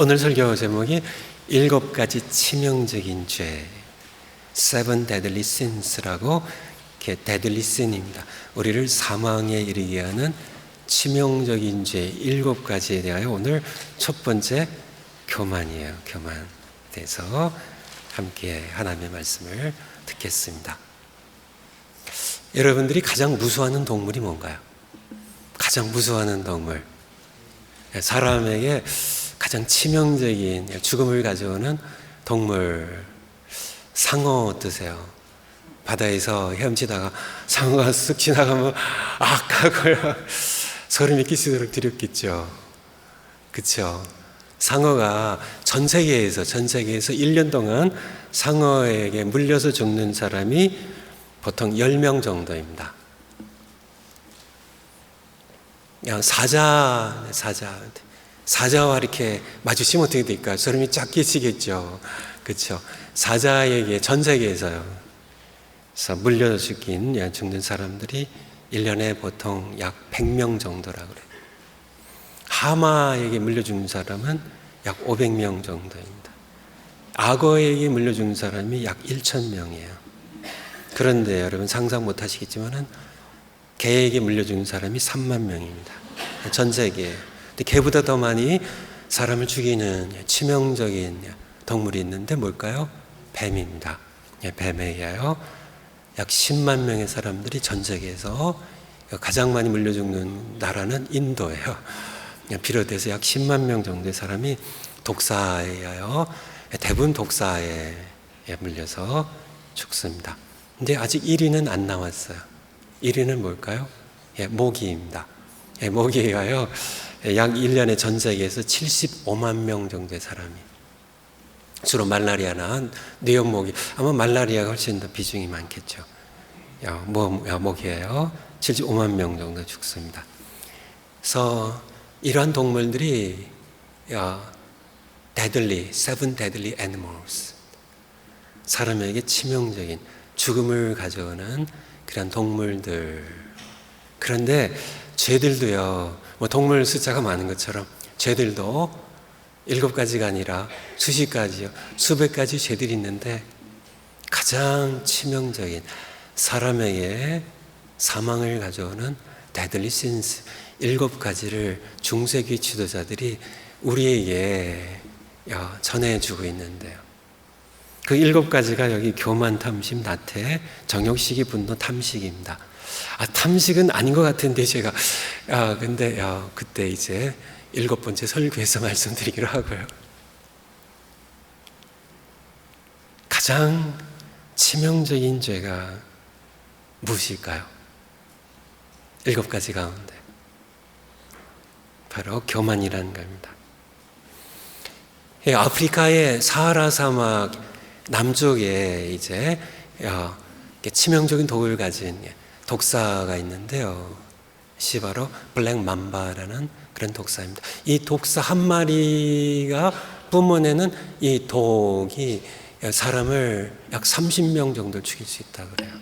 오늘 설교 제목이 7가지 치명적인 죄, Seven Deadly Sins라고, Deadly Sin입니다. 우리를 사망에 이르게 하는 치명적인 죄 7가지에 대하여 오늘 첫 번째 교만이에요. 교만. 그래서 함께 하나님의 말씀을 듣겠습니다. 여러분들이 가장 무서워하는 동물이 뭔가요? 가장 무서워하는 동물. 사람에게 가장 치명적인 죽음을 가져오는 동물, 상어 어떠세요? 바다에서 헤엄치다가 상어가 쓱 지나가면 하고요. 소름이 끼치도록 두렵겠죠. 그렇죠? 상어가 전 세계에서 1년 동안 상어에게 물려서 죽는 사람이 보통 10명 정도입니다. 사자와 이렇게 마주치면 어떻게 될까요? 소름이 쫙 끼치겠죠. 그렇죠? 사자에게 전 세계에서요. 물려 죽는 사람들이 1년에 보통 약 100명 정도라고 그래요. 하마에게 물려 죽는 사람은 약 500명 정도입니다. 악어에게 물려 죽는 사람이 약 1,000명이에요. 그런데 여러분 상상 못 하시겠지만은 개에게 물려 죽는 사람이 3만 명입니다. 전 세계에. 근데 개보다 더 많이 사람을 죽이는 치명적인 동물이 있는데 뭘까요? 뱀입니다. 뱀에 의하여 약 10만 명의 사람들이 전 세계에서 가장 많이 물려 죽는 나라는 인도예요. 비롯해서 약 10만 명 정도의 사람이 독사에 의하여 대부분 독사에 물려서 죽습니다. 근데 아직 1위는 안 나왔어요. 1위는 뭘까요? 모기입니다. 모기에 의하여 약 1년에 전 세계에서 75만 명 정도의 사람이, 주로 말라리아나 뇌염모기, 아마 말라리아가 훨씬 더 비중이 많겠죠. 모기예요. 75만 명 정도 죽습니다. 그래서 이러한 동물들이 Seven Deadly Animals, 사람에게 치명적인 죽음을 가져오는 그런 동물들. 그런데 죄들도요, 동물 숫자가 많은 것처럼 죄들도 7가지가 아니라 수십 가지요, 수백 가지 죄들이 있는데 가장 치명적인 사람에게 사망을 가져오는 Deadly Sins 7가지를 중세기 지도자들이 우리에게 전해주고 있는데요. 그 7가지가 여기 교만, 탐심, 나태, 정욕시기, 분노, 탐식입니다. 탐식은 아닌 것 같은데 제가 근데 그때 이제 7번째 설교에서 말씀드리기로 하고요. 가장 치명적인 죄가 무엇일까요? 7가지 가운데 바로 교만이라는 겁니다. 아프리카의 사하라 사막 남쪽에 이제 치명적인 독을 가진 독사가 있는데요. 바로 블랙 맘바라는 그런 독사입니다. 이 독사 한 마리가 뿜어내는 이 독이 사람을 약 30명 정도 죽일 수 있다고 그래요.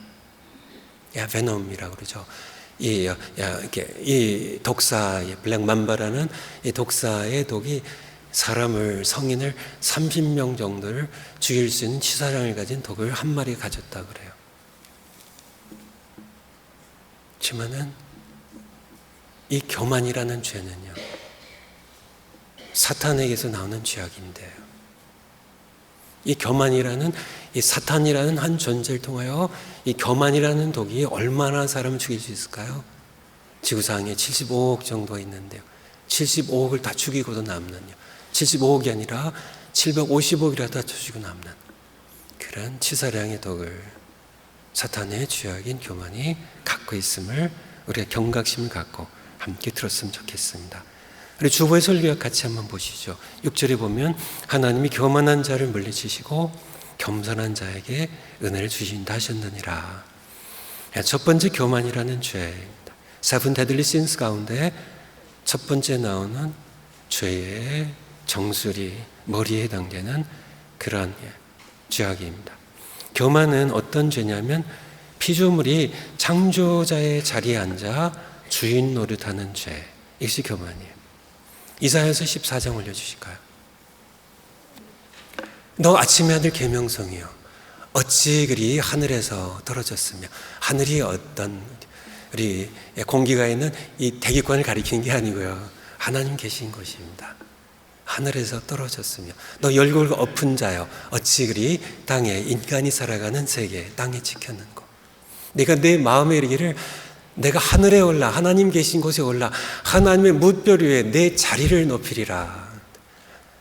베놈이라고 그러죠. 이 독사의 블랙 맘바라는 이 독사의 독이 성인을 30명 정도를 죽일 수 있는 치사량을 가진 독을 한 마리가 가졌다고 그래요. 하지만은 이 교만이라는 죄는요, 사탄에게서 나오는 죄악인데요. 이 교만이라는, 이 사탄이라는 한 존재를 통하여 이 교만이라는 독이 얼마나 사람을 죽일 수 있을까요? 지구상에 75억 정도 있는데요. 75억을 다 죽이고도 남는요. 75억이 아니라 750억이라도 다 죽이고 남는 그런 치사량의 독을 사탄의 죄악인 교만이 갖고 있음을 우리가 경각심을 갖고 함께 들었으면 좋겠습니다. 우리 주보의 설교 같이 한번 보시죠. 6절에 보면 하나님이 교만한 자를 물리치시고 겸손한 자에게 은혜를 주신다 하셨느니라. 첫 번째 교만이라는 죄입니다. Seven Deadly Sins 가운데 첫 번째 나오는 죄의 정수리, 머리에 해당되는 그런 죄악입니다. 교만은 어떤 죄냐면 피조물이 창조자의 자리에 앉아 주인 노릇하는 죄, 이것이 교만이에요. 이사야서 14장 올려주실까요? 너 아침의 아들 계명성이여 어찌 그리 하늘에서 떨어졌으며, 하늘이 어떤 우리 공기가 있는 이 대기권을 가리키는 게 아니고요, 하나님 계신 곳입니다. 하늘에서 떨어졌으며 너 열골 엎은 자여 어찌 그리 땅에, 인간이 살아가는 세계 땅에 지켰는고. 내가 내 마음에 이르기를 내가 하늘에 올라 하나님 계신 곳에 올라 하나님의 뭇별 위에 내 자리를 높이리라.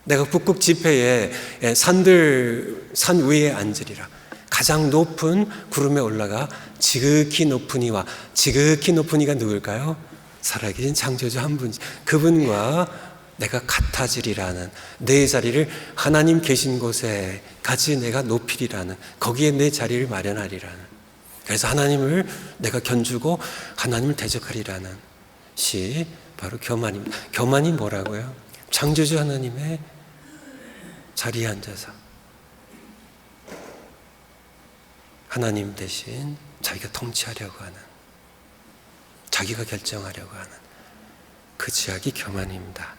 내가 북극 지폐에 산 위에 앉으리라. 가장 높은 구름에 올라가 지극히 높은 이와, 지극히 높은 이가 누굴까요? 살아계신 창조주 한 분, 그분과 내가 같아지리라는, 내 자리를 하나님 계신 곳에 같이 내가 높이리라는, 거기에 내 자리를 마련하리라는, 그래서 하나님을 내가 견주고 하나님을 대적하리라는 시 바로 교만입니다. 교만이 뭐라고요? 창조주 하나님의 자리에 앉아서 하나님 대신 자기가 통치하려고 하는, 자기가 결정하려고 하는 그 죄악이 교만입니다.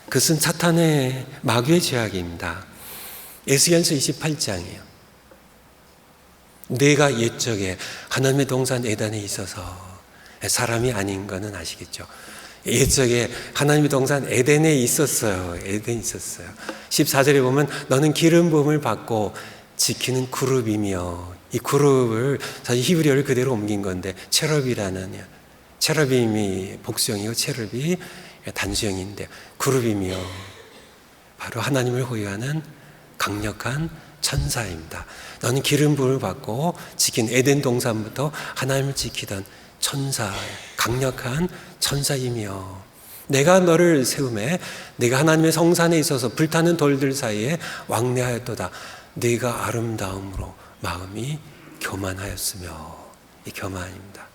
그것은 사탄의, 마귀의 죄악입니다. 에스겔서 28장이에요. 내가 옛적에 하나님의 동산 에덴에 있어서, 사람이 아닌 거는 아시겠죠? 옛적에 하나님의 동산 에덴에 있었어요. 에덴에 있었어요. 14절에 보면 너는 기름 부음을 받고 지키는 그룹이며, 이 그룹을 사실 히브리어를 그대로 옮긴 건데 체럽이라는, 체럽임이 복수형이고 체럽이 단수형인데, 그룹이며 바로 하나님을 호위하는 강력한 천사입니다. 너는 기름 부음을 받고 지킨 에덴 동산부터 하나님을 지키던 천사, 강력한 천사이며, 내가 너를 세우매 내가 하나님의 성산에 있어서 불타는 돌들 사이에 왕래하였도다. 네가 아름다움으로 마음이 교만하였으며. 이 교만입니다.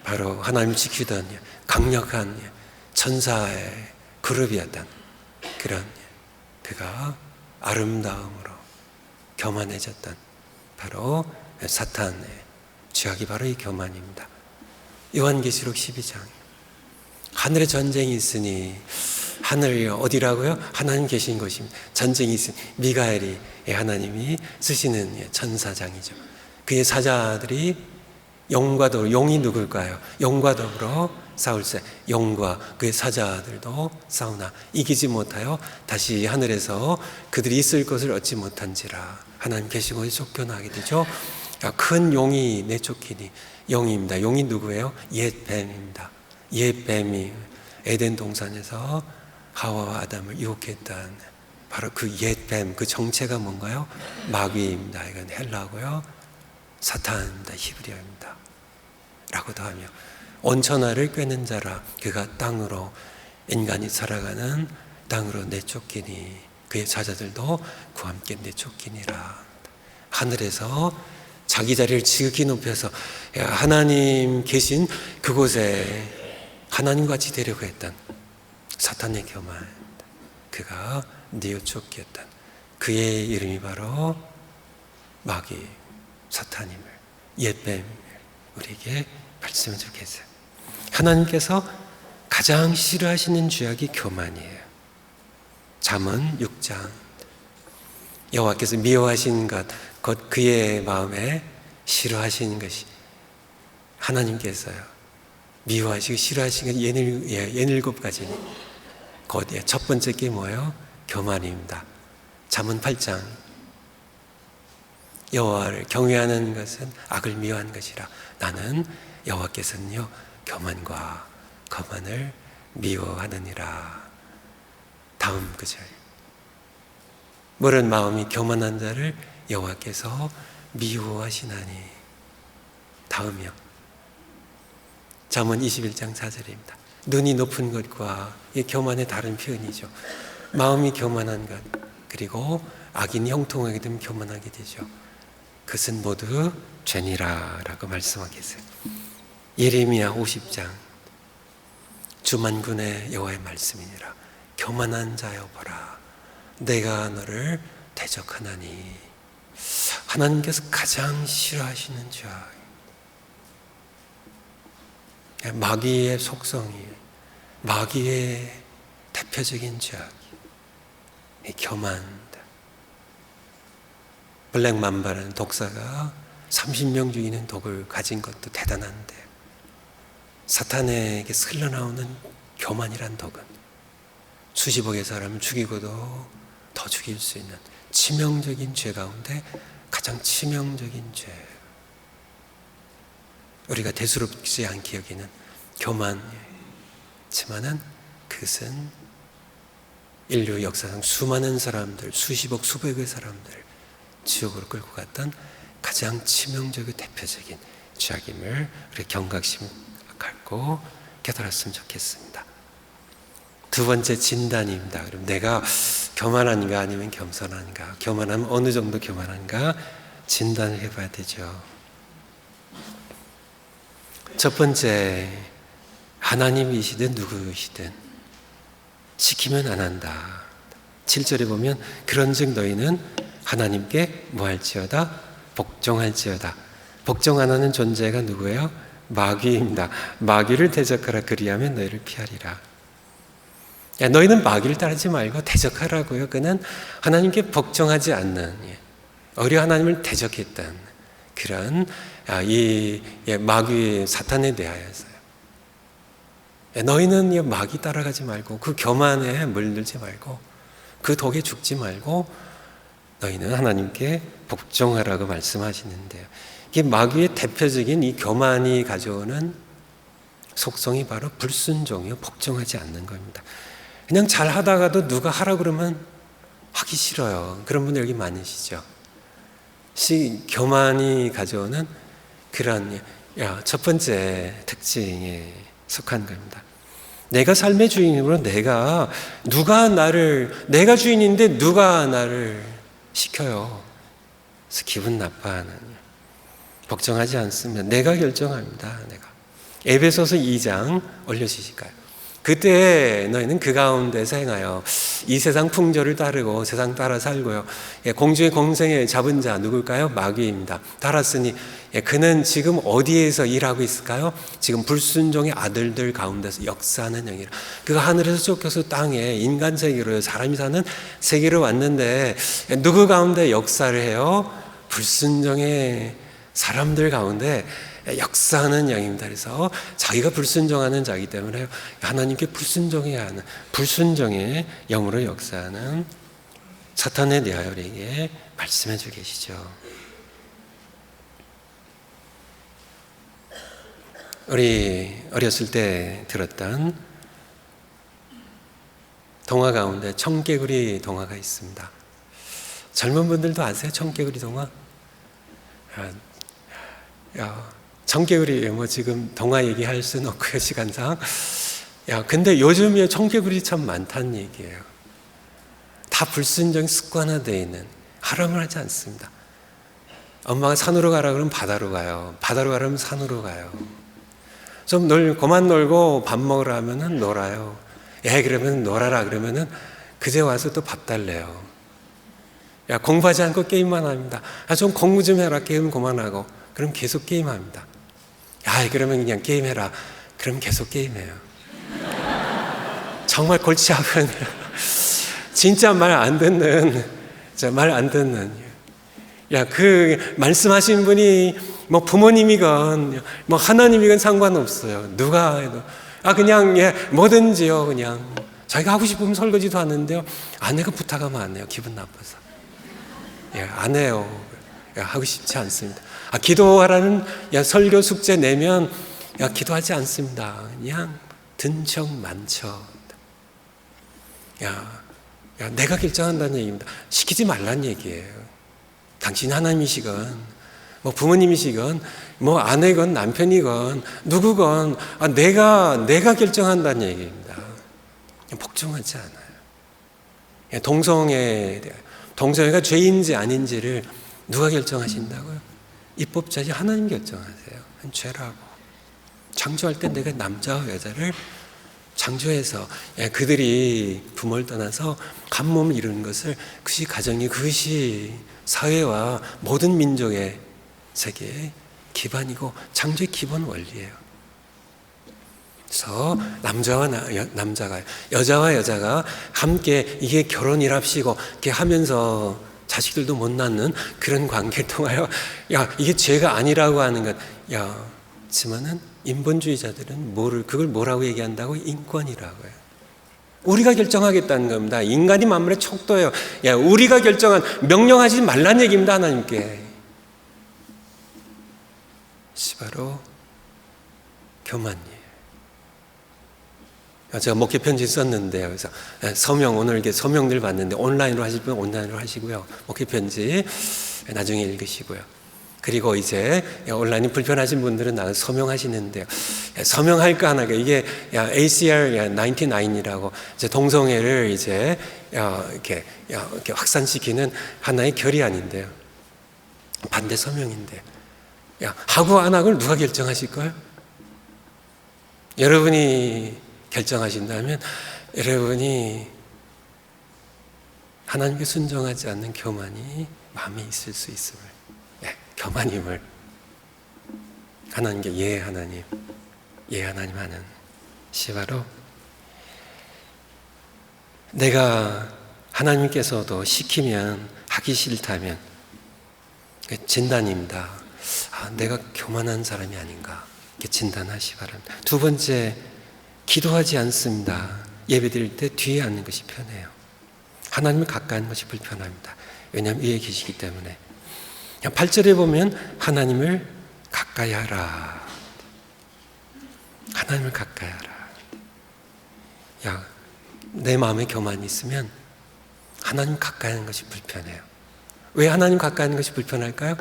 바로 하나님을 지키던 강력한 천사의 그룹이었던 그런, 그가 아름다움으로 교만해졌던 바로 사탄의 죄악이 바로 이 교만입니다. 요한계시록 12장, 하늘에 전쟁이 있으니, 하늘이 어디라고요? 하나님 계신 곳입니다. 전쟁이 있으니 미가엘이, 하나님이 쓰시는 천사장이죠. 그의 사자들이 용과 더불어, 용이 누굴까요? 용과 더불어 싸울세, 용과 그의 사자들도 싸우나 이기지 못하여 다시 하늘에서 그들이 있을 것을 얻지 못한지라. 하나님 계신 곳에 쫓겨나게 되죠. 큰 용이 내쫓기니, 용입니다. 용이 누구예요? 옛 뱀입니다. 옛 뱀이 에덴 동산에서 하와와 아담을 유혹했던 바로 그 옛 뱀, 그 정체가 뭔가요? 마귀입니다. 이건 헬라고요. 사탄입니다. 히브리어입니다. 라고도 하며, 온천하를 꿰는 자라, 그가 땅으로, 인간이 살아가는 땅으로 내쫓기니 그의 사자들도 그와 함께 내쫓기니라. 하늘에서 자기 자리를 지극히 높여서 하나님 계신 그곳에 하나님같이 되려고 했던 사탄의 교만, 그가 뉘어쫓겼던 그의 이름이 바로 마귀, 사탄임을, 옛뱀임을 우리에게 말씀해 주고 계세요. 하나님께서 가장 싫어하시는 죄악이 교만이에요. 잠언 6장, 여호와께서 미워하신 것, 곧 그의 마음에 싫어하시는 것이, 하나님께서요 미워하시고 싫어하시는 것 67가지니 곧 첫 번째 게 뭐예요? 교만입니다. 잠언 8장, 여호와를 경외하는 것은 악을 미워하는 것이라. 나는 여호와께서는요 교만과 거만을 미워하느니라. 다음 구절, 모든 마음이 교만한 자를 여호와께서 미워하시나니. 다음이요, 잠언 21장 4절입니다. 눈이 높은 것과 이 교만의 다른 표현이죠. 마음이 교만한 것, 그리고 악인이 형통하게 되면 교만하게 되죠. 그것은 모두 죄니라 라고 말씀하고 계세요. 예레미야 50장, 주만군의 여호와의 말씀이니라. 교만한 자여 보라, 내가 너를 대적하나니. 하나님께서 가장 싫어하시는 죄악, 마귀의 속성이, 마귀의 대표적인 죄악, 이 교만입니다. 블랙 맘바라는 독사가 30명 죽이는 독을 가진 것도 대단한데, 사탄에게 흘러나오는 교만이란 독은 수십억의 사람을 죽이고도 더 죽일 수 있는 치명적인 죄 가운데 가장 치명적인 죄. 우리가 대수롭지 않게 여기는 교만이지만은 그것은 인류 역사상 수많은 사람들, 수십억, 수백의 사람들을 지옥으로 끌고 갔던 가장 치명적이고 대표적인 죄악임을 우리 경각심 갖고 깨달았으면 좋겠습니다. 두 번째 진단입니다. 그럼 내가 교만한가 아니면 겸손한가? 교만하면 어느 정도 교만한가? 진단을 해봐야 되죠. 첫 번째, 하나님이시든 누구이시든 시키면 안 한다. 7절에 보면 그런즉 너희는 하나님께 뭐할지어다? 복종할지어다. 복종 안 하는 존재가 누구예요? 마귀입니다. 마귀를 대적하라. 그리하면 너희를 피하리라. 너희는 마귀를 따르지 말고 대적하라고요. 그는 하나님께 복종하지 않는, 오히려 하나님을 대적했던 그런 마귀 사탄에 대하여서요. 너희는 마귀 따라가지 말고 그 교만에 물들지 말고 그 독에 죽지 말고 너희는 하나님께 복종하라고 말씀하시는데요. 이게 마귀의 대표적인 이 교만이 가져오는 속성이 바로 불순종이요, 복종하지 않는 겁니다. 그냥 잘 하다가도 누가 하라 그러면 하기 싫어요. 그런 분들 여기 많으시죠. 교만이 가져오는 그런 첫 번째 특징에 속한 겁니다. 내가 삶의 주인으로 내가 주인인데 누가 나를 시켜요. 그래서 기분 나빠하는, 복종하지 않습니다. 내가 결정합니다. 내가. 에베소서 2장 올려주실까요? 그때 너희는 그 가운데서 행하여 이 세상 풍조를 따르고 세상 따라 살고요. 공주의 공생에 잡은 자 누굴까요? 마귀입니다. 따랐으니 그는 지금 어디에서 일하고 있을까요? 지금 불순종의 아들들 가운데서 역사하는 영이라. 그가 하늘에서 쫓겨서 땅에 인간 세계로, 사람이 사는 세계로 왔는데 누구 가운데 역사를 해요? 불순종의 사람들 가운데 역사하는 영입니다. 그래서 자기가 불순종하는 자이기 때문에 하나님께 불순종해야 하는, 불순종의 영으로 역사하는 사탄에 대하여 우리에게 말씀해 주고 계시죠. 우리 어렸을 때 들었던 동화 가운데 청개구리 동화가 있습니다. 젊은 분들도 아세요? 청개구리 동화? 청개구리 지금 동화 얘기할 수는 없고요, 시간상. 근데 요즘에 청개구리 참 많다는 얘기예요. 다 불순종 습관화되어 있는, 하람을 하지 않습니다. 엄마가 산으로 가라 그러면 바다로 가요. 바다로 가라면 산으로 가요. 좀 그만 놀고 밥 먹으라 하면은 놀아요. 그러면 놀아라 그러면은 그제 와서 또 밥 달래요. 공부하지 않고 게임만 합니다. 좀 공부 좀 해라. 게임 그만하고. 그럼 계속 게임합니다. 그러면 그냥 게임해라. 그럼 계속 게임해요. 정말 골치 아픈, 진짜 말 안 듣는. 그 말씀하신 분이 부모님이건 하나님이건 상관없어요. 누가 해도. 그냥 뭐든지요. 그냥 자기가 하고 싶으면 설거지도 하는데요. 아내가 부탁하면 안 해요. 기분 나빠서. 안 해요. 하고 싶지 않습니다. 기도하라는 설교 숙제 내면 기도하지 않습니다. 그냥 든척 만척. 내가 결정한다는 얘기입니다. 시키지 말라는 얘기예요. 당신이 하나님이시건 부모님이시건 아내건 남편이건 누구건 내가 결정한다는 얘기입니다. 복종하지 않아요. 동성애가 죄인지 아닌지를 누가 결정하신다고요? 입법자지 하나님 결정하세요. 죄라고. 창조할 때 내가 남자와 여자를 창조해서 그들이 부모를 떠나서 한 몸을 이루는 것을, 그것이 가정이, 그것이 사회와 모든 민족의 세계의 기반이고 창조의 기본 원리예요. 그래서 남자가, 여자와 여자가 함께 이게 결혼이랍시고 이렇게 하면서 자식들도 못 낳는 그런 관계를 통하여 이게 죄가 아니라고 하는 것. 하지만은 인본주의자들은 그걸 뭐라고 얘기한다고? 인권이라고 해요. 우리가 결정하겠다는 겁니다. 인간이 만물의 척도예요. 우리가 결정한, 명령하지 말란 얘기입니다. 하나님께. 바로 교만이에요. 제가 목회 편지 썼는데요. 그래서 오늘 이렇게 서명들 봤는데 온라인으로 하실 분은 온라인으로 하시고요. 목회 편지 나중에 읽으시고요. 그리고 이제 온라인이 불편하신 분들은 나는 서명하시는데요. 서명할까 하나가 이게 ACR 99이라고 이제 동성애를 이제 이렇게 확산시키는 하나의 결의안인데요. 반대 서명인데요. 하고 안 하고를 누가 결정하실까요? 여러분이 결정하신다면 여러분이 하나님께 순종하지 않는 교만이 마음에 있을 수 있음을, 교만임을 하나님께 하나님 하는 바로 내가 하나님께서도 시키면 하기 싫다면 진단입니다. 내가 교만한 사람이 아닌가 이렇게 진단하시 바랍니다. 두 번째, 기도하지 않습니다. 예배 드릴 때 뒤에 앉는 것이 편해요. 하나님을 가까이 하는 것이 불편합니다. 왜냐하면 위에 계시기 때문에. 8절에 보면 하나님을 가까이 하라. 하나님을 가까이 하라. 내 마음에 교만이 있으면 하나님 가까이 하는 것이 불편해요. 왜 하나님 가까이 하는 것이 불편할까요?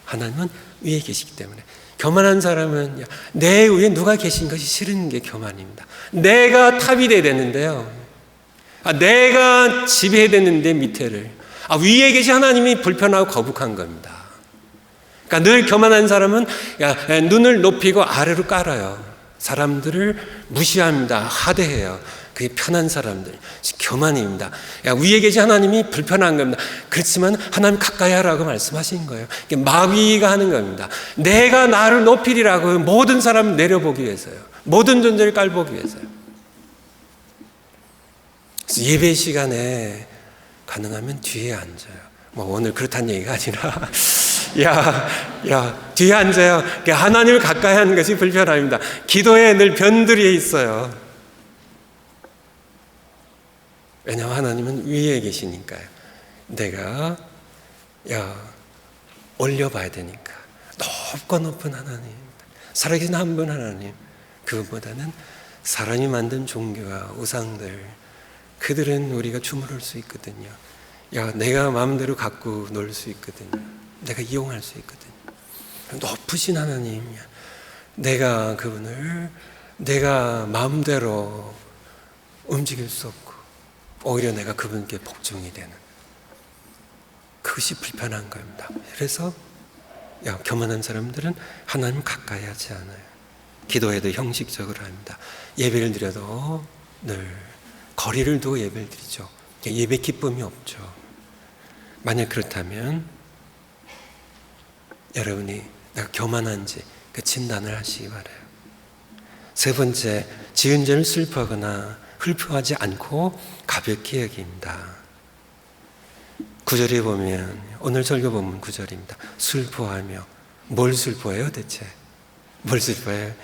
하나님은 위에 계시기 때문에. 교만한 사람은 내 위에 누가 계신 것이 싫은 게 교만입니다. 내가 탑이 돼야 되는데요. 내가 지배해야 되는데 밑에를. 위에 계신 하나님이 불편하고 거북한 겁니다. 그러니까 늘 교만한 사람은 눈을 높이고 아래로 깔아요. 사람들을 무시합니다. 하대해요. 그게 편한 사람들, 교만입니다. 위에 계신 하나님이 불편한 겁니다. 그렇지만 하나님 가까이 하라고 말씀하신 거예요. 마귀가 하는 겁니다. 내가 나를 높이리라고 모든 사람을 내려보기 위해서요. 모든 존재를 깔보기 위해서요. 그래서 예배 시간에 가능하면 뒤에 앉아요. 오늘 그렇다는 얘기가 아니라 뒤에 앉아요. 하나님을 가까이 하는 것이 불편합니다. 기도에 늘 변두리에 있어요. 왜냐하면 하나님은 위에 계시니까요. 내가 올려봐야 되니까. 높고 높은 하나님, 살아계신 한 분 하나님, 그것보다는 사람이 만든 종교와 우상들, 그들은 우리가 주무를 수 있거든요. 내가 마음대로 갖고 놀 수 있거든요. 내가 이용할 수 있거든요. 높으신 하나님, 내가 그분을 내가 마음대로 움직일 수 없고 오히려 내가 그분께 복종이 되는, 그것이 불편한 겁니다. 그래서 교만한 사람들은 하나님 가까이 하지 않아요. 기도해도 형식적으로 합니다. 예배를 드려도 늘 거리를 두고 예배를 드리죠. 예배 기쁨이 없죠. 만약 그렇다면 여러분이 내가 교만한지 그 진단을 하시기 바라요. 세 번째, 지은 죄를 슬퍼하거나 훌륭하지 않고 가볍게 여깁니다. 9절에 보면, 오늘 설교 보면 9절입니다. 슬퍼하며, 뭘 슬퍼해요 대체? 뭘 슬퍼해요?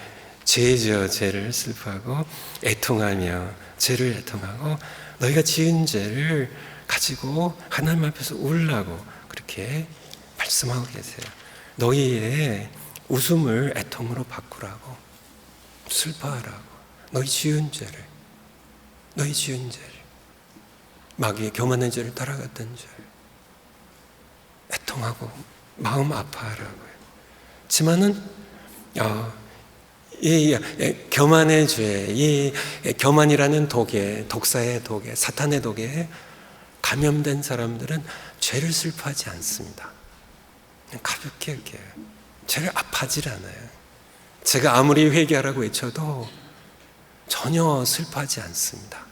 죄죠. 죄를 슬퍼하고 애통하며, 죄를 애통하고 너희가 지은 죄를 가지고 하나님 앞에서 울라고 그렇게 말씀하고 계세요. 너희의 웃음을 애통으로 바꾸라고, 슬퍼하라고. 너희 지은 죄를, 마귀의 교만의 죄를 따라갔던 죄를 애통하고 마음 아파하라고요. 하지만은 이 교만의 죄, 이 교만이라는 독에, 독사의 독에, 사탄의 독에 감염된 사람들은 죄를 슬퍼하지 않습니다. 가볍게 여겨요. 죄를 아파하지 않아요. 제가 아무리 회개하라고 외쳐도 전혀 슬퍼하지 않습니다.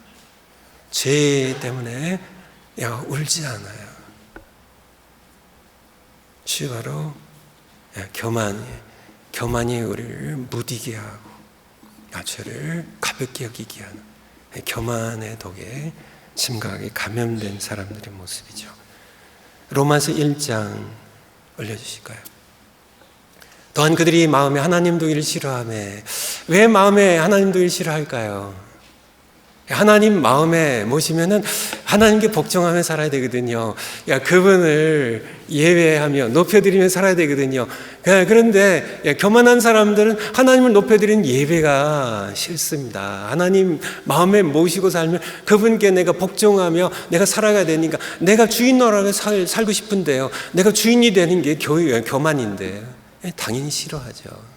죄 때문에 울지 않아요. 이 바로 교만이 우리를 무디게 하고 죄를 가볍게 여기게 하는 교만의 독에 심각하게 감염된 사람들의 모습이죠. 로마서 1장 올려주실까요? 또한 그들이 마음에 하나님 두기를 싫어하며, 왜 마음에 하나님 두기를 싫어할까요? 하나님 마음에 모시면은 하나님께 복종하며 살아야 되거든요. 그분을 예배하며 높여드리며 살아야 되거든요. 그런데 교만한 사람들은 하나님을 높여드리는 예배가 싫습니다. 하나님 마음에 모시고 살면 그분께 내가 복종하며 내가 살아가야 되니까 내가 주인 노릇에 살고 싶은데요. 내가 주인이 되는 게 교만인데 당연히 싫어하죠.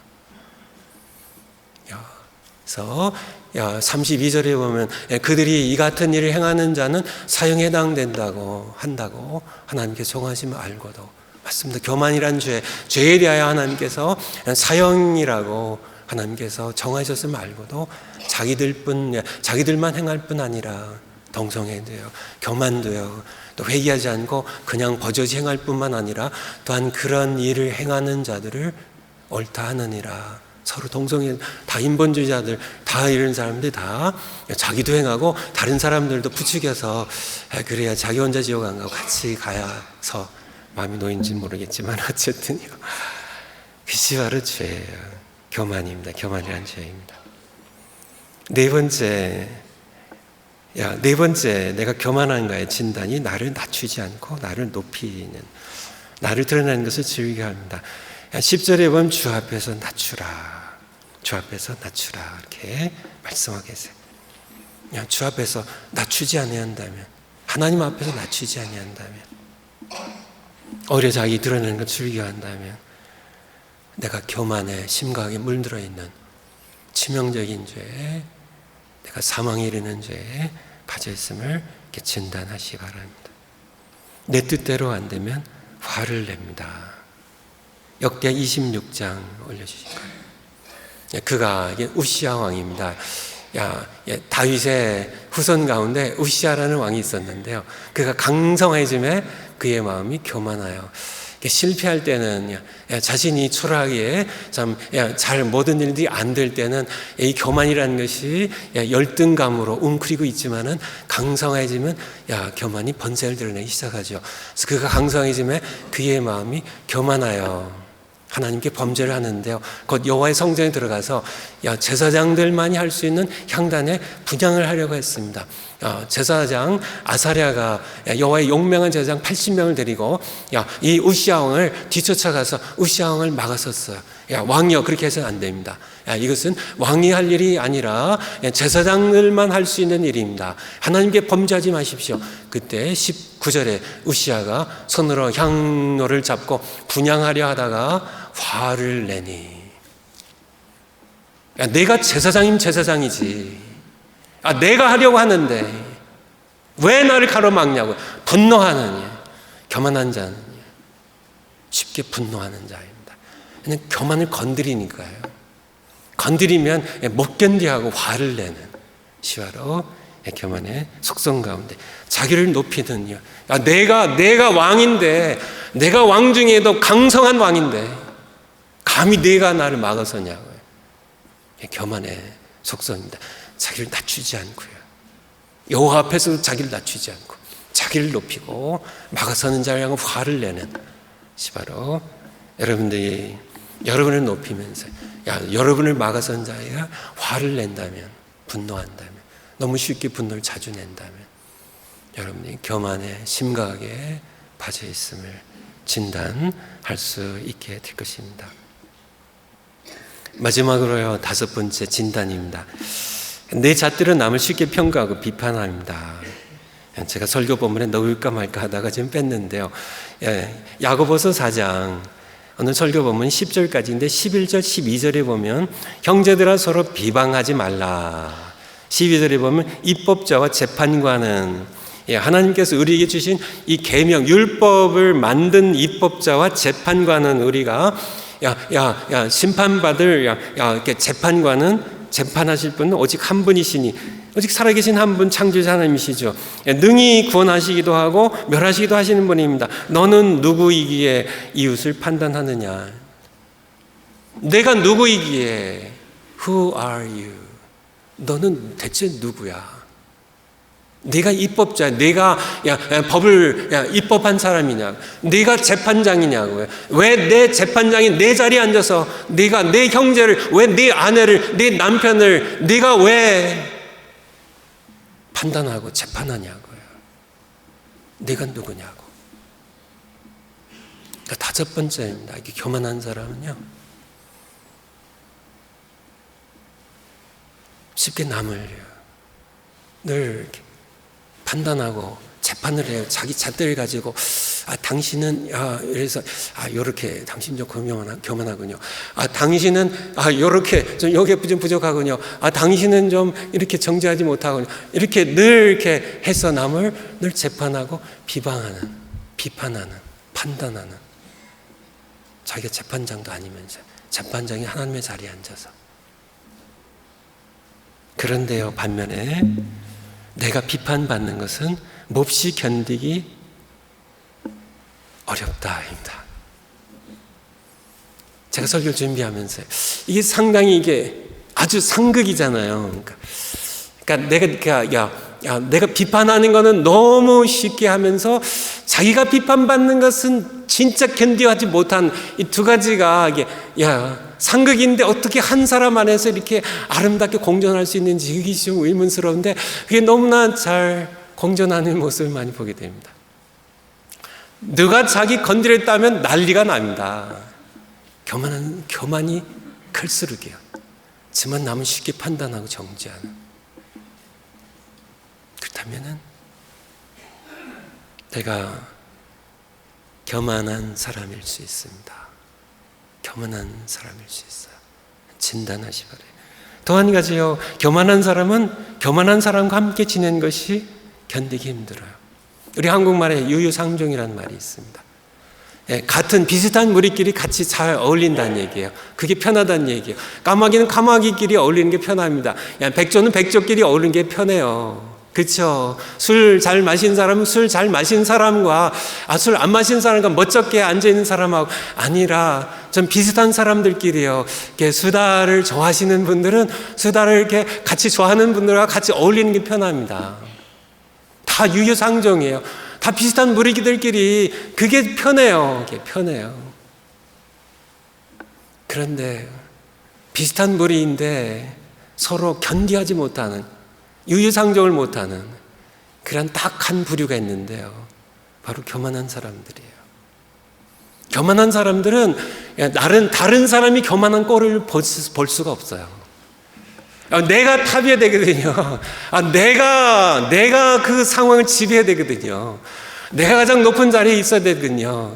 그래서 32절에 보면 그들이 이 같은 일을 행하는 자는 사형에 해당된다고 한다고 하나님께서 정하심을 알고도, 맞습니다. 교만이란 죄에 대하여 하나님께서 사형이라고 하나님께서 정하셨음을 알고도 자기들만 행할 뿐 아니라 동성애도요, 교만도요, 또 회개하지 않고 그냥 버젓이 행할 뿐만 아니라 또한 그런 일을 행하는 자들을 옳다 하느니라. 서로 동성애, 다 인본주의자들, 다 이런 사람들 다 자기도 행하고 다른 사람들도 부추겨서 그래야 자기 혼자 지옥 안 가고 같이 가야서 마음이 놓인지는 모르겠지만 어쨌든요, 그것이 바로 죄예요. 교만입니다. 교만이란 죄입니다. 네 번째 내가 교만한가의 진단이 나를 낮추지 않고 나를 높이는, 나를 드러내는 것을 즐기게 합니다. 10절에 보면 주 앞에서 낮추라. 주 앞에서 낮추라. 이렇게 말씀하고 계세요. 주 앞에서 낮추지 아니한다면, 하나님 앞에서 낮추지 아니한다면, 오히려 자기 드러내는 걸 즐겨한다면 내가 교만에 심각하게 물들어 있는 치명적인 죄에, 내가 사망에 이르는 죄에 빠져 있음을 이렇게 진단하시기 바랍니다. 내 뜻대로 안 되면 화를 냅니다. 역대 26장 올려주실까요? 그가, 이게 우시아 왕입니다. 다윗의 후손 가운데 우시아라는 왕이 있었는데요. 그가 강성해짐에 그의 마음이 교만하여 실패할 때는, 자신이 초라하기에 잘 모든 일들이 안 될 때는 이 교만이라는 것이 열등감으로 웅크리고 있지만은 강성해지면 교만이 번세를 드러내기 시작하죠. 그래서 그가 강성해짐에 그의 마음이 교만하여 하나님께 범죄를 하는데요. 곧 여호와의 성전에 들어가서 제사장들만이 할 수 있는 향단에 분향을 하려고 했습니다. 제사장 아사랴가 여호와의 용맹한 제사장 80명을 데리고 이 우시아 왕을 뒤쫓아가서 우시아 왕을 막았었어요. 왕이요, 그렇게 해서는 안 됩니다. 이것은 왕이 할 일이 아니라 제사장들만 할 수 있는 일입니다. 하나님께 범죄하지 마십시오. 그때 19절에 우시아가 손으로 향로를 잡고 분향하려 하다가 화를 내니, 내가 제사장이면 제사장이지, 내가 하려고 하는데 왜 나를 가로막냐고 분노하느니, 교만한 자는 쉽게 분노하는 자입니다. 그냥 교만을 건드리니까요. 건드리면 못 견디하고 화를 내는 시바로 교만의 속성 가운데 자기를 높이는요. 내가 왕인데, 내가 왕 중에도 강성한 왕인데 감히 내가 나를 막아서냐고요. 교만의 속성입니다. 자기를 낮추지 않고요, 여호와 앞에서도 자기를 낮추지 않고 자기를 높이고 막아서는 자를 향해 화를 내는 시바로 여러분들이 여러분을 높이면서 여러분을 막아서는 자가 화를 낸다면, 분노한다면, 너무 쉽게 분노를 자주 낸다면 여러분이 교만에 심각하게 빠져 있음을 진단할 수 있게 될 것입니다. 마지막으로요, 5번째 진단입니다. 내 잣들은 남을 쉽게 평가하고 비판합니다. 제가 설교 본문에 넣을까 말까 하다가 지금 뺐는데요. 야고보서 4장 오늘 설교 본문 10절까지인데 11절 12절에 보면 형제들아 서로 비방하지 말라. 12절에 보면 입법자와 재판관은, 하나님께서 우리에게 주신 이 계명 율법을 만든 입법자와 재판관은, 우리가 심판받을 이렇게 재판관은, 재판하실 분은 오직 한 분이시니, 오직 살아계신 한 분 창조자 하나님이시죠. 능히 구원하시기도 하고 멸하시기도 하시는 분입니다. 너는 누구이기에 이웃을 판단하느냐? 내가 누구이기에? Who are you? 너는 대체 누구야? 네가 입법자야. 네가 법을 입법한 사람이냐? 네가 재판장이냐고요. 왜 내 재판장이 내 자리에 앉아서 네가 내 형제를, 왜 네 아내를, 네 남편을 네가 왜 판단하고 재판하냐고요. 네가 누구냐고. 그러니까 다섯 번째입니다. 이게 교만한 사람은요, 쉽게 남을 늘 이렇게 판단하고 재판을 해요. 자기 잣대를 가지고 당신은 이래서 요렇게 당신 좀 교만하군요. 당신은 요렇게 좀 요게 좀 부족하군요. 당신은 좀 이렇게 정죄하지 못하군요. 이렇게 늘 이렇게 해서 남을 늘 재판하고 비방하는, 비판하는, 판단하는. 자기가 재판장도 아니면서 재판장이 하나님의 자리에 앉아서. 그런데요, 반면에 내가 비판받는 것은 몹시 견디기 어렵다입니다. 제가 설교를 준비하면서 이게 상당히 이게 아주 상극이잖아요. 그러니까 내가 비판하는 거는 너무 쉽게 하면서 자기가 비판받는 것은 진짜 견디하지 못한 이 두 가지가 이게 상극인데 어떻게 한 사람 안에서 이렇게 아름답게 공존할 수 있는지 그게 좀 의문스러운데 그게 너무나 잘 공존하는 모습을 많이 보게 됩니다. 누가 자기 건드렸다면 난리가 납니다. 교만이 클수록이요. 하지만 남은 쉽게 판단하고 정죄하는. 그렇다면은 내가 교만한 사람일 수 있습니다. 교만한 사람일 수 있어요. 진단하시 바래요. 또 한 가지요. 교만한 사람은 교만한 사람과 함께 지낸 것이 견디기 힘들어요. 우리 한국말에 유유상종이라는 말이 있습니다. 같은 비슷한 무리끼리 같이 잘 어울린다는 얘기예요. 그게 편하다는 얘기예요. 까마귀는 까마귀끼리 어울리는 게 편합니다. 백조는 백조끼리 어울리는 게 편해요. 그렇죠. 술 잘 마신 사람은 술 잘 마신 사람과 술 안 마신 사람과 멋쩍게 앉아있는 사람하고 아니라 좀 비슷한 사람들끼리요. 이렇게 수다를 좋아하시는 분들은 수다를 이렇게 같이 좋아하는 분들과 같이 어울리는 게 편합니다. 다 유유상종이에요. 다 비슷한 무리들끼리 그게 편해요. 그게 편해요. 그런데 비슷한 무리인데 서로 견디하지 못하는, 유유상종을 못하는 그런 딱 한 부류가 있는데요. 바로 교만한 사람들이에요. 교만한 사람들은 다른 사람이 교만한 꼴을 볼 수가 없어요. 내가 탑이어야 되거든요. 내가 그 상황을 지배해야 되거든요. 내가 가장 높은 자리에 있어야 되거든요.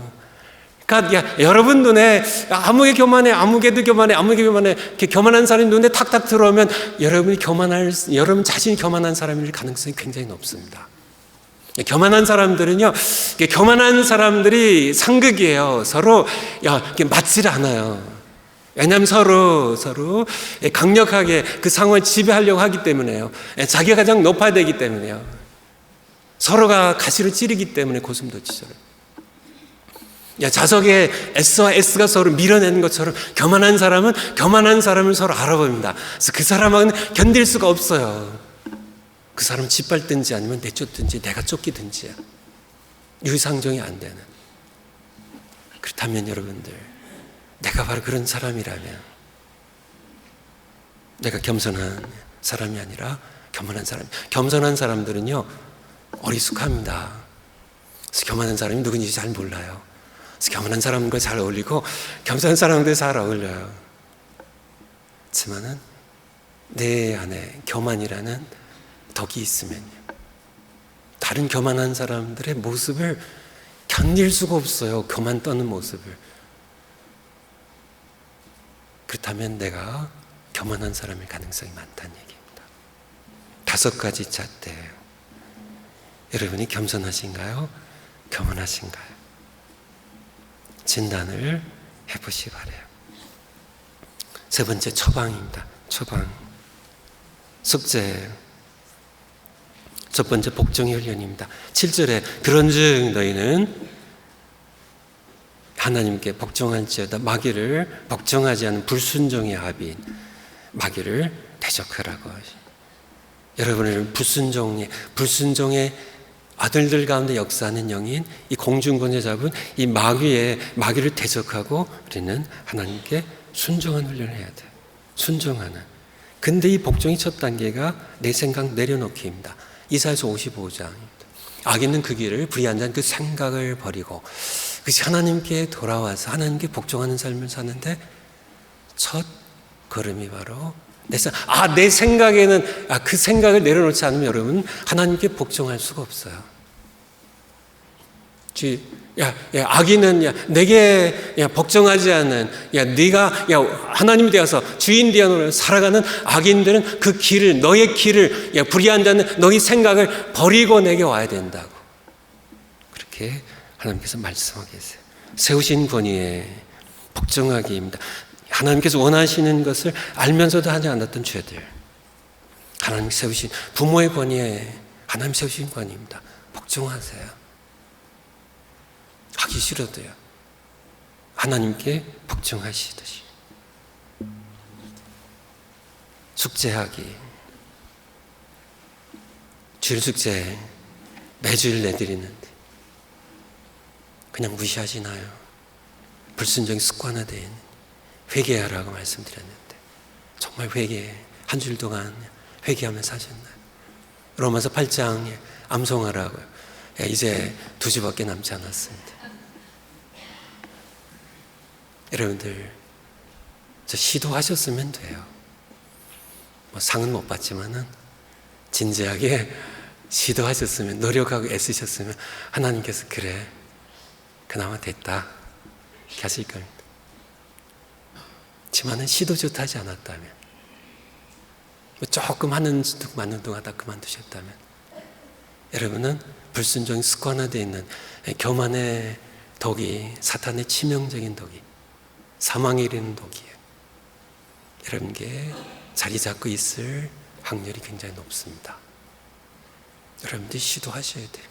그러니까 여러분 눈에 아무개 교만해, 아무개도 교만해, 아무개 교만해, 이렇게 교만한 사람이 눈에 탁탁 들어오면 여러분 자신이 교만한 사람일 가능성이 굉장히 높습니다. 교만한 사람들은요, 교만한 사람들이 상극이에요. 서로 맞질 않아요. 왜냐하면 서로 강력하게 그 상황을 지배하려고 하기 때문에요. 자기가 가장 높아야 되기 때문에요. 서로가 가시를 찌르기 때문에 고슴도치처럼. 자석에 S와 S가 서로 밀어내는 것처럼 교만한 사람은 교만한 사람을 서로 알아봅니다. 그래서 그 사람은 견딜 수가 없어요. 그 사람은 짓밟든지 아니면 내쫓든지 내가 쫓기든지야. 유상종이 안 되는. 그렇다면 여러분들, 내가 바로 그런 사람이라면 내가 겸손한 사람이 아니라 교만한 사람. 겸손한 사람들은요 어리숙합니다. 그래서 교만한 사람이 누군지 잘 몰라요. 그래서 교만한 사람과 잘 어울리고 겸손한 사람들 잘 어울려요. 하지만은 내 안에 교만이라는 덕이 있으면요, 다른 교만한 사람들의 모습을 견딜 수가 없어요. 교만 떠는 모습을. 그렇다면 내가 교만한 사람일 가능성이 많다는 얘기입니다. 5가지 잣대예요. 여러분이 겸손하신가요? 교만하신가요? 진단을 해보시기 바라요. 세 번째, 처방입니다. 처방. 숙제예요. 첫 번째, 복종의 훈련입니다. 7절에 그런즉 너희는 하나님께 복종할지어다 마귀를 복종하지 않은 불순종의 아비인 마귀를 대적하라고 하시. 여러분을 불순종의 아들들 가운데 역사하는 영인 이 공중권에 잡은 이 마귀를 대적하고 우리는 하나님께 순종한 훈련을 해야 돼요. 순종하는. 근데 이 복종의 첫 단계가 내 생각 내려놓기입니다. 이사야서 55장입니다. 악인은 그 길을, 불의한 자는 그 생각을 버리고 그것이 하나님께 돌아와서 하나님께 복종하는 삶을 사는데 첫 걸음이 바로 내 생각에는 그 생각을 내려놓지 않으면 여러분 하나님께 복종할 수가 없어요. 악인은 내게 복종하지 않는 네가 하나님이 되어서 주인 되어 살아가는 악인들은 그 길을 너의 길을 불의한 자는 너의 생각을 버리고 내게 와야 된다고 그렇게 하나님께서 말씀하고 계세요. 세우신 권위에 복종하기입니다. 하나님께서 원하시는 것을 알면서도 하지 않았던 죄들 하나님 세우신 부모의 권위에 하나님 세우신 권위입니다. 복종하세요. 하기 싫어도요. 하나님께 복종하시듯이. 숙제하기. 주일 숙제 매주일 내드리는데 그냥 무시하시나요? 불순종이 습관화되어 있는 회개하라고 말씀드렸는데 정말 한 주일 동안 회개하면서 하셨나요? 로마서 8장 암송하라고요. 이제 2주밖에 남지 않았습니다. 여러분들 저 시도하셨으면 돼요. 상은 못 받지만은 진지하게 시도하셨으면 노력하고 애쓰셨으면 하나님께서 그래 그나마 됐다 이렇게 하실 겁니다. 하지만은 시도조차 하지 않았다면 조금 하는 동안 다 그만두셨다면 여러분은 불순종이 습관화되어 있는 교만의 독이 사탄의 치명적인 독이 사망에 이르는 독이에요. 여러분께 자리 잡고 있을 확률이 굉장히 높습니다. 여러분들이 시도하셔야 돼요.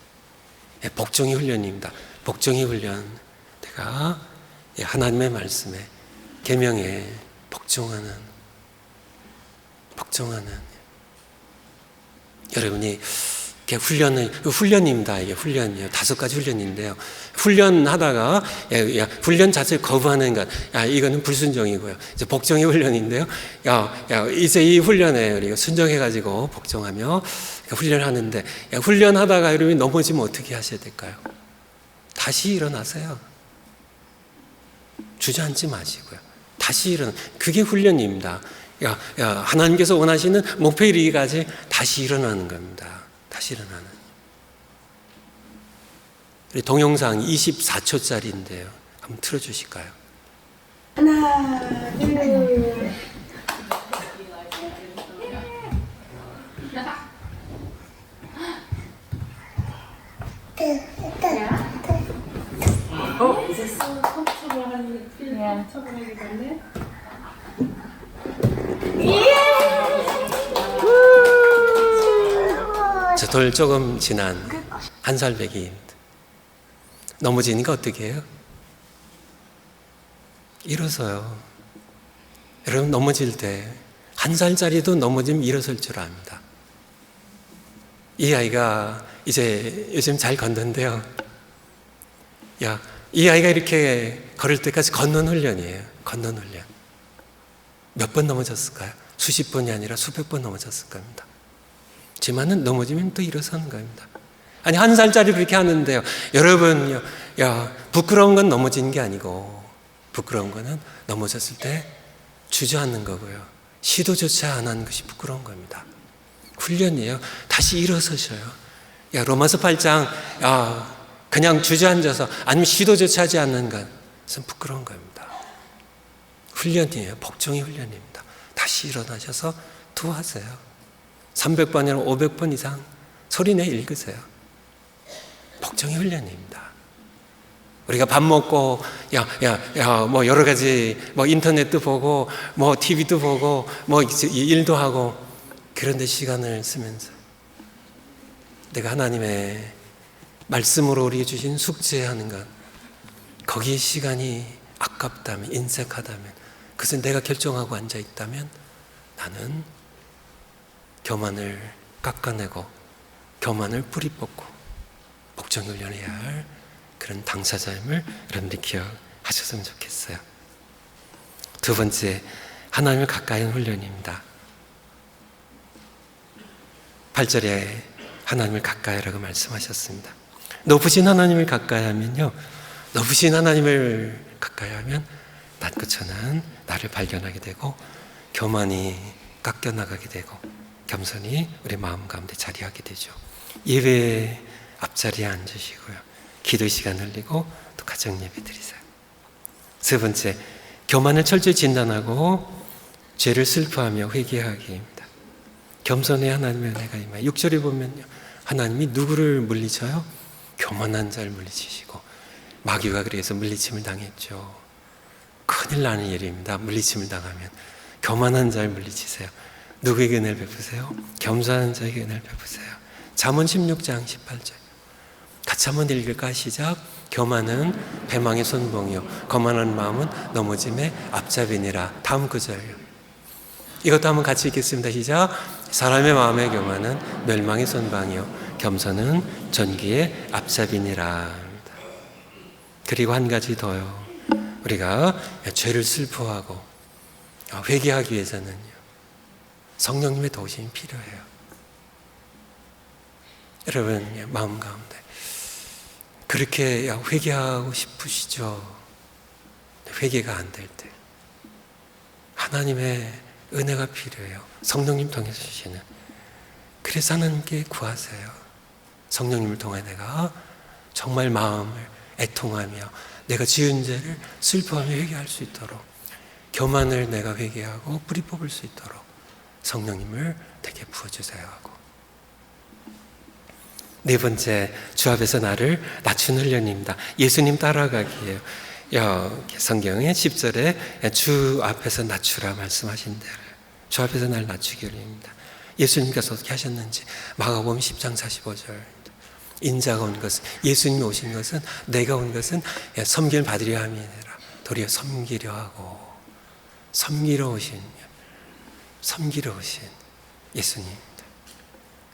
복종의 훈련입니다. 복종의 훈련. 내가 하나님의 말씀에 계명에 복종하는 여러분이 훈련입니다. 이게 훈련이에요. 5가지 훈련인데요. 훈련하다가 훈련 자체를 거부하는 것, 이거는 불순종이고요. 이제 복종의 훈련인데요. 이제 이 훈련에 우리가 순종해가지고 복종하며 훈련을 하는데 훈련하다가 여러분이 넘어지면 어떻게 하셔야 될까요? 다시 일어나세요. 주저앉지 마시고요. 다시 그게 훈련입니다. 하나님께서 원하시는 목표에 이르기까지 다시 일어나는 겁니다. 다시 일어나는. 우리 동영상 24초짜리인데요. 한번 틀어주실까요? 하나, 둘. 이제 컴퓨터로 하는 필름 처분하게 됐네. 저 돌 조금 지난 1살 배기 넘어지니까 어떻게 해요? 일어서요. 여러분 넘어질 때 1살짜리도 넘어지면 일어설 줄 압니다. 이 아이가 이제 요즘 잘 걷는데요. 이 아이가 이렇게 걸을 때까지 걷는 훈련이에요. 걷는 훈련. 몇 번 넘어졌을까요? 수십 번이 아니라 수백 번 넘어졌을 겁니다. 하지만은 넘어지면 또 일어서는 겁니다. 아니 1살짜리 그렇게 하는데요. 여러분, 부끄러운 건 넘어지는 게 아니고 부끄러운 거는 넘어졌을 때 주저앉는 거고요. 시도조차 안 하는 것이 부끄러운 겁니다. 훈련이에요. 다시 일어서셔요. 로마서 8장 그냥 주저앉아서 아니면 시도조차 하지 않는 것은 부끄러운 겁니다. 훈련이에요. 복종의 훈련입니다. 다시 일어나셔서 투하세요. 300번이나 500번 이상 소리내 읽으세요. 복종의 훈련입니다. 우리가 밥 먹고 뭐 여러 가지 뭐 인터넷도 보고 뭐 TV도 보고 뭐 일도 하고 그런 데 시간을 쓰면서 내가 하나님의 말씀으로 우리에게 주신 숙제하는 것 거기에 시간이 아깝다면 인색하다면 그것은 내가 결정하고 앉아 있다면 나는 교만을 깎아내고 교만을 뿌리 뽑고 복종 훈련해야 할 그런 당사자임을 여러분들이 기억하셨으면 좋겠어요. 두 번째, 하나님을 가까이 하는 훈련입니다. 8절에 하나님을 가까이 하라고 말씀하셨습니다. 높으신 하나님을 가까이 하면요, 높으신 하나님을 가까이 하면 낮고천한 나를 발견하게 되고 교만이 깎여나가게 되고 겸손이 우리 마음 가운데 자리하게 되죠. 예배 앞자리에 앉으시고요, 기도 시간 흘리고 또 가정 예배 드리세요. 세 번째, 교만을 철저히 진단하고 죄를 슬퍼하며 회개하기입니다. 겸손의 하나님의 은혜가 임하여 6절에 보면요, 하나님이 누구를 물리쳐요? 교만한 자를 물리치시고, 마귀가 그래서 물리침을 당했죠. 큰일 나는 일입니다. 물리침을 당하면 교만한 자를 물리치세요. 누구에게 은혜를 베푸세요? 겸손한 자에게 은혜를 베푸세요. 잠언 16장 18절 같이 한번 읽을까? 시작. 교만은 배망의 손봉이요 거만한 마음은 넘어짐의 앞잡이니라. 다음 구절요, 이것도 한번 같이 읽겠습니다. 시작. 사람의 마음의 교만은 멸망의 손방이요 겸손은 전기의 앞잡이니라. 그리고 한 가지 더요, 우리가 죄를 슬퍼하고 회개하기 위해서는요, 성령님의 도우심이 필요해요. 여러분 마음 가운데 그렇게 회개하고 싶으시죠? 회개가 안 될 때 하나님의 은혜가 필요해요. 성령님 통해서 주시는. 그래서 하나님께 구하세요. 성령님을 통해 내가 정말 마음을 애통하며 내가 지은 죄를 슬퍼하며 회개할 수 있도록, 교만을 내가 회개하고 뿌리 뽑을 수 있도록 성령님을 내게 부어주세요 하고. 네 번째, 주 앞에서 나를 낮추는 훈련입니다. 예수님 따라가기예요. 성경의 10절에 주 앞에서 낮추라 말씀하신 대로 주 앞에서 나를 낮추기 훈련입니다. 예수님께서 어떻게 하셨는지 마가복음 10장 45절, 인자가 온 것은, 예수님이 오신 것은, 내가 온 것은 섬김을 받으려 함이 아니라 도리어 섬기려 하고, 섬기러 오신 예수님입니다.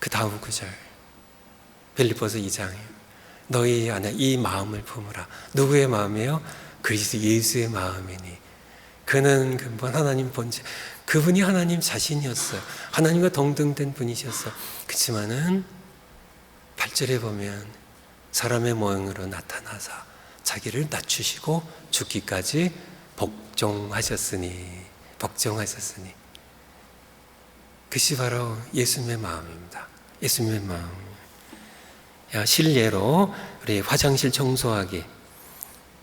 그 다음 구절 빌립보서 2장이에요. 너희 안에 이 마음을 품으라. 누구의 마음이에요? 그리스도 예수의 마음이니. 그는 근본 하나님 본체, 그분이 하나님 자신이었어요. 하나님과 동등된 분이셨어요. 그렇지만은 8절에 보면 사람의 모형으로 나타나사 자기를 낮추시고 죽기까지 복종하셨으니 그것이 바로 예수님의 마음입니다. 예수님의 마음. 실례로 우리 화장실 청소하기,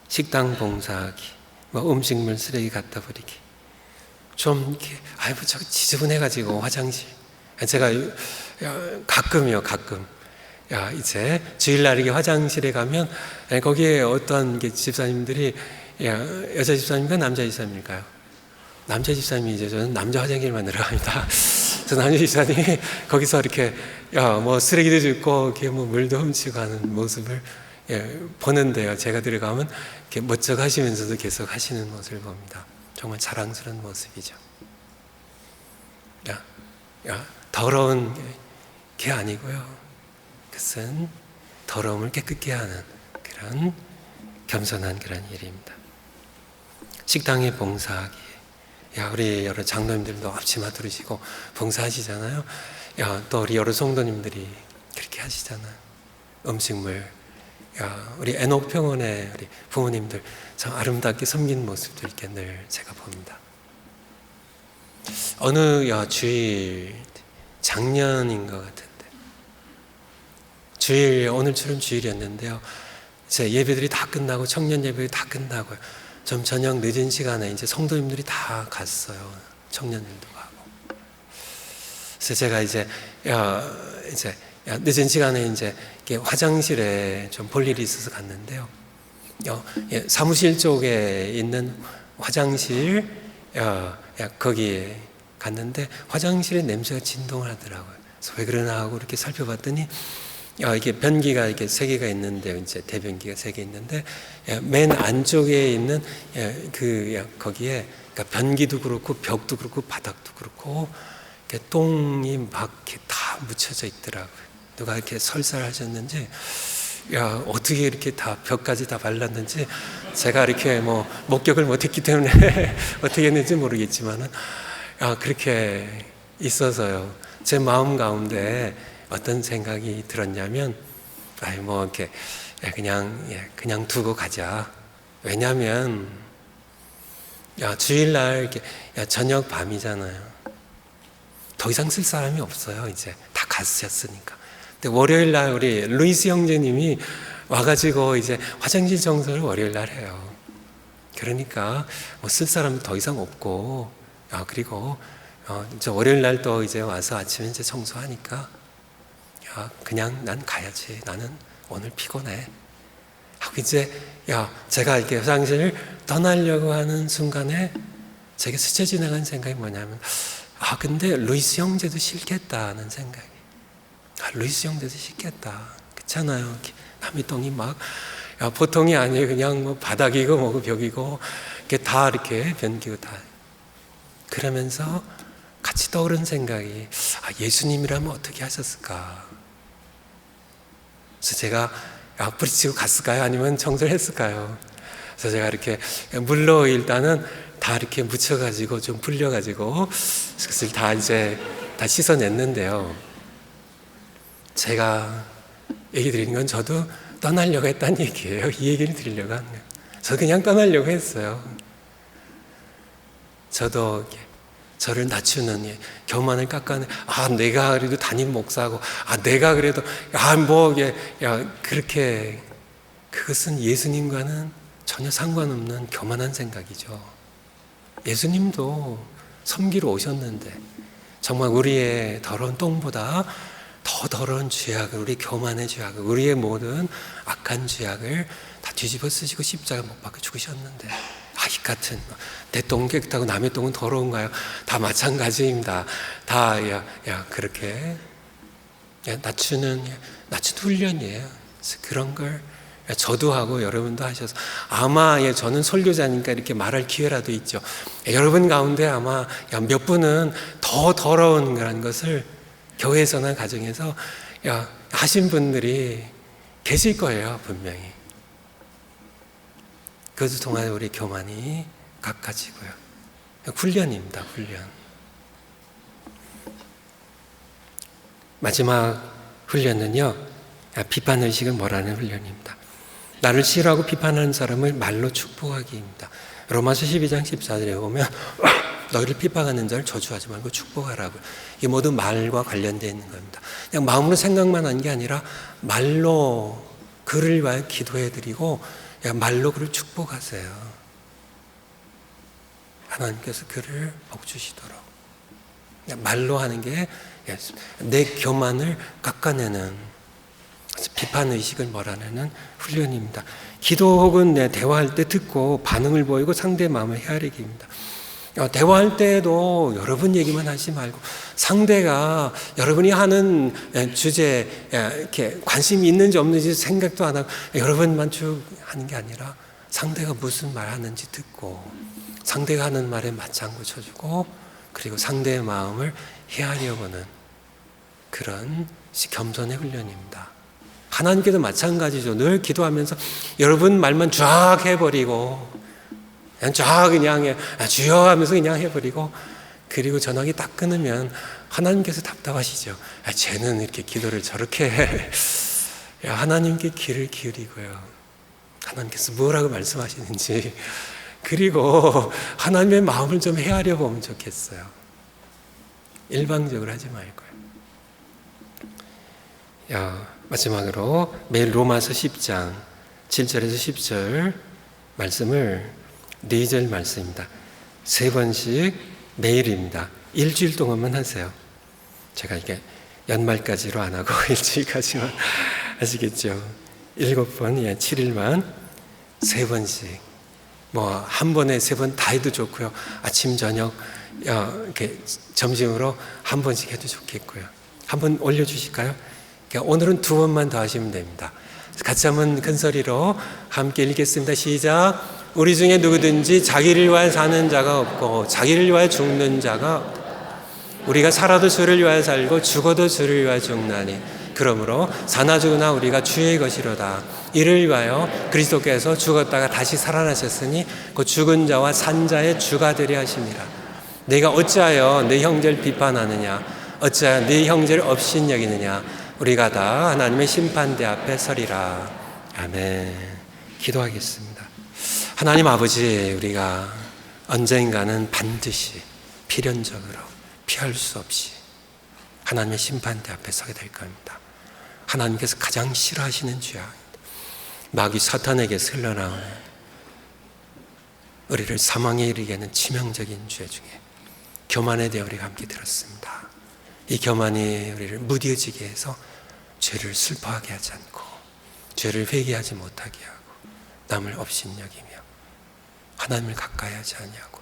식당 봉사하기, 음식물 쓰레기 갖다 버리기, 좀 이렇게 저 지저분해가지고 화장실, 제가 가끔 이제 주일날 이렇게 화장실에 가면 거기에 어떤 집사님들이 여자 집사님인가 남자 집사님일까요? 남자 집사님이 이제 저는 남자 화장실만 들어갑니다. 저 남자 집사님이 거기서 이렇게 쓰레기도 줍고 이렇게 물도 훔치고 하는 모습을 보는데요. 제가 들어가면 이렇게 멋쩍 하시면서도 계속 하시는 모습을 봅니다. 정말 자랑스러운 모습이죠. 더러운 게 아니고요. 그것은 더러움을 깨끗게 하는 그런 겸손한 그런 일입니다. 식당에 봉사하기. 우리 여러 장로님들도 앞치마 두르시고 봉사하시잖아요. 또 우리 여러 성도님들이 그렇게 하시잖아요. 음식물. 우리 애녹평원의 우리 부모님들 참 아름답게 섬기는 모습도 이렇게 늘 제가 봅니다. 어느 주일, 작년인 것 같은데 오늘처럼 주일이었는데요. 이제 예배들이 다 끝나고 청년 예배들이 다 끝나고요. 좀 저녁 늦은 시간에 이제 성도님들이 다 갔어요. 청년들도 가고. 그래서 제가 이제 늦은 시간에 이제 화장실에 좀 볼 일이 있어서 갔는데요. 사무실 쪽에 있는 화장실 거기에 갔는데 화장실에 냄새가 진동을 하더라고요. 그래서 왜 그러나 하고 이렇게 살펴봤더니 이게 변기가 이렇게 3개가 있는데 이제 대변기가 3개 있는데 맨 안쪽에 있는 거기에 그러니까 변기도 그렇고 벽도 그렇고 바닥도 그렇고 똥이 막 이렇게 다 묻혀져 있더라고요. 누가 이렇게 설사하셨는지, 야, 어떻게 이렇게 다 벽까지 다 발랐는지, 제가 이렇게 뭐 목격을 못했기 때문에 어떻게 했는지 모르겠지만은, 그렇게 있어서요. 제 마음 가운데 어떤 생각이 들었냐면, 뭐 이렇게 그냥 두고 가자. 왜냐하면 주일날 이렇게 저녁 밤이잖아요. 더 이상 쓸 사람이 없어요. 이제 다 가셨으니까. 근데 월요일날 우리 루이스 형제님이 와가지고 이제 화장실 청소를 월요일날 해요. 그러니까 뭐 쓸 사람 더 이상 없고, 그리고 이제 월요일날 또 이제 와서 아침에 이제 청소하니까 그냥 난 가야지. 나는 오늘 피곤해. 하고 이제 제가 이렇게 화장실을 떠나려고 하는 순간에 제게 스쳐 지나간 생각이 뭐냐면, 근데 루이스 형제도 싫겠다는 생각이. 루이스 형제도 싫겠다. 그렇잖아요. 남의 똥이 막 보통이 아니에요. 그냥 뭐 바닥이고 뭐고 벽이고 이렇게 다 이렇게 변기고 다. 그러면서 같이 떠오른 생각이, 예수님이라면 어떻게 하셨을까? 그래서 제가 뿌리치고 갔을까요? 아니면 청소를 했을까요? 그래서 제가 이렇게 물로 일단은 다 이렇게 묻혀가지고 좀 불려가지고 그것을 다 이제 다 씻어냈는데요. 제가 얘기 드리는 건 저도 떠나려고 했다는 얘기예요. 이 얘기를 드리려고 하는 거예요. 저 그냥 떠나려고 했어요. 저도 저를 낮추는 교만을 깎아내. 내가 그래도 담임 목사고, 내가 그래도 그렇게, 그것은 예수님과는 전혀 상관없는 교만한 생각이죠. 예수님도 섬기러 오셨는데 정말 우리의 더러운 똥보다 더 더러운 죄악을, 우리 교만의 죄악을, 우리의 모든 악한 죄악을 다 뒤집어 쓰시고 십자가 못 박혀 죽으셨는데, 이 같은 내 똥은 깨끗하고 남의 똥은 더러운가요? 다 마찬가지입니다. 다 그렇게 낮추는 훈련이에요. 그래서 그런 걸 저도 하고 여러분도 하셔서, 아마 저는 설교자니까 이렇게 말할 기회라도 있죠. 여러분 가운데 아마 몇 분은 더 더러운 그런 것을 교회에서나 가정에서 하신 분들이 계실 거예요, 분명히. 그것을 통해 우리 교만이 깎아지고요. 훈련입니다, 훈련. 마지막 훈련은요, 비판의식을 몰아내는 훈련입니다. 나를 싫어하고 비판하는 사람을 말로 축복하기입니다. 로마서 12장 14절에 보면 너희를 비판하는 자를 저주하지 말고 축복하라고요. 이게 모두 말과 관련되어 있는 겁니다. 그냥 마음으로 생각만 한 게 아니라 말로 그를 위하여 기도해드리고 말로 그를 축복하세요. 하나님께서 그를 복주시도록. 말로 하는 게 내 교만을 깎아내는, 비판의식을 몰아내는 훈련입니다. 기도 혹은 대화할 때 듣고 반응을 보이고 상대의 마음을 헤아리기입니다. 대화할 때도 여러분 얘기만 하지 말고 상대가 여러분이 하는 주제에 이렇게 관심이 있는지 없는지 생각도 안 하고 여러분만 쭉 하는 게 아니라 상대가 무슨 말 하는지 듣고 상대가 하는 말에 맞장구 쳐주고 그리고 상대의 마음을 헤아려보는 그런 겸손의 훈련입니다. 하나님께도 마찬가지죠. 늘 기도하면서 여러분 말만 쫙 해버리고 그냥 쫙 그냥 주여 하면서 그냥 해버리고 그리고 전화기 딱 끊으면 하나님께서 답답하시죠. 쟤는 이렇게 기도를 저렇게 해. 하나님께 귀를 기울이고요. 하나님께서 뭐라고 말씀하시는지 그리고 하나님의 마음을 좀 헤아려 보면 좋겠어요. 일방적으로 하지 말고요. 마지막으로 매일 로마서 10장 7절에서 10절 말씀을 4절 말씀입니다. 3번씩 매일입니다. 일주일 동안만 하세요. 제가 이게 연말까지로 안 하고 일주일까지만 하시겠죠. 7번, 7일만 3번씩. 한 번에 3번 다 해도 좋고요. 아침, 저녁, 이렇게 점심으로 한 번씩 해도 좋겠고요. 한번 올려주실까요? 오늘은 2번만 더 하시면 됩니다. 같이 한번 큰 소리로 함께 읽겠습니다. 시작. 우리 중에 누구든지 자기를 위하여 사는 자가 없고 자기를 위하여 죽는 자가 없다. 우리가 살아도 주를 위하여 살고 죽어도 주를 위하여 죽나니 그러므로 사나 죽으나 우리가 주의 것이로다. 이를 위하여 그리스도께서 죽었다가 다시 살아나셨으니 그 죽은 자와 산 자의 주가 되려 하심이라. 내가 어찌하여 내 형제를 비판하느냐? 어찌하여 네 형제를 없인 여기느냐? 우리가 다 하나님의 심판대 앞에 서리라. 아멘. 기도하겠습니다. 하나님 아버지, 우리가 언젠가는 반드시 필연적으로 피할 수 없이 하나님의 심판대 앞에 서게 될 겁니다. 하나님께서 가장 싫어하시는 죄악입니다. 마귀 사탄에게서 흘러나오는 우리를 사망에 이르게 하는 치명적인 죄 중에 교만에 대해 우리가 함께 들었습니다. 이 교만이 우리를 무뎌지게 해서 죄를 슬퍼하게 하지 않고 죄를 회개하지 못하게 하고 남을 업신여기며 하나님을 가까이 하지 아니하고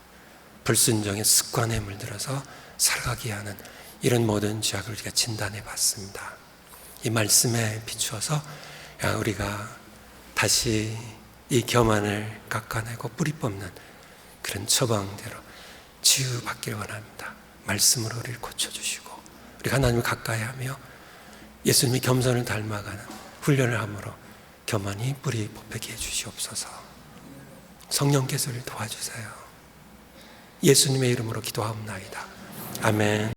불순종의 습관에 물들어서 살아가게 하는 이런 모든 죄악을 우리가 진단해 봤습니다. 이 말씀에 비추어서 우리가 다시 이 교만을 깎아내고 뿌리 뽑는 그런 처방대로 치유받기를 원합니다. 말씀으로 우리를 고쳐주시고 우리 하나님을 가까이 하며 예수님이 겸손을 닮아가는 훈련을 함으로 교만이 뿌리 뽑히게 해주시옵소서. 성령께서 우리를 도와주세요. 예수님의 이름으로 기도하옵나이다. 아멘.